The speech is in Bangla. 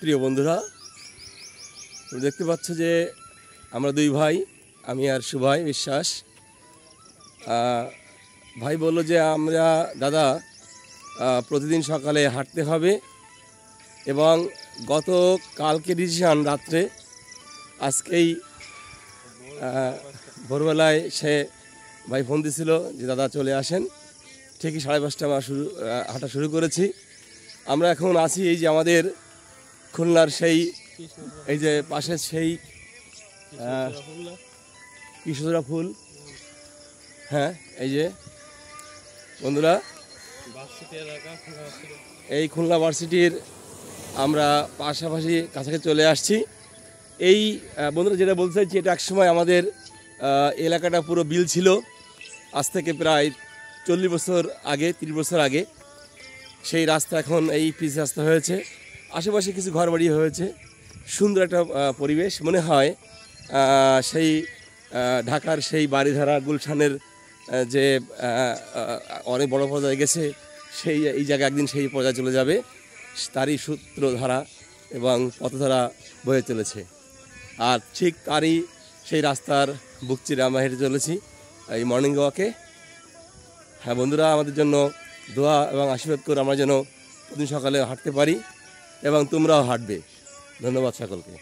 প্রিয় বন্ধুরা, তুমি দেখতে পাচ্ছ যে আমরা দুই ভাই, আমি আর সুভাই বিশ্বাস। ভাই বলল যে আমরা দাদা প্রতিদিন সকালে হাঁটতে হবে, এবং গত কালকে ডিসিশন রাত্রে, আজকেই ভোরবেলায় সে ভাই ফোন দিছিল যে দাদা চলে আসেন। ঠিকই 5:30 আমরা হাঁটা শুরু করেছি। আমরা এখন আছি এই যে আমাদের খুলনার সেই, এই যে পাশের সেই কৃষ্ণচূড়া ফুল। হ্যাঁ, এই যে বন্ধুরা, এই খুলনা ভার্সিটির আমরা পাশাপাশি কাছাকাছি চলে আসছি। এই বন্ধুরা যেটা বলতে চাইছি, এটা একসময় আমাদের এলাকাটা পুরো বিল ছিল। আজ থেকে প্রায় 40 বছর আগে, 30 বছর আগে সেই রাস্তা এখন এই পিচ রাস্তা হয়েছে। আশেপাশে কিছু ঘরবাড়ি হয়েছে, সুন্দর একটা পরিবেশ মনে হয়। সেই ঢাকার সেই বাড়িধারা গুলশানের যে অনেক বড় পর্যায়ে গেছে, সেই এই জায়গায় একদিন সেই পর্যায়ে চলে যাবে, তারই সূত্রধারা এবং পথধারা বয়ে চলেছে। আর ঠিক তারই সেই রাস্তার বুক চিরে আমরা হেঁটে চলেছি এই মর্নিং ওয়াকে। হ্যাঁ বন্ধুরা, আমাদের জন্য দোয়া এবং আশীর্বাদ করে আমরা যেন প্রতিদিন সকালে হাঁটতে পারি, এবং তোমরাও হাঁটবে। ধন্যবাদ সকলকে।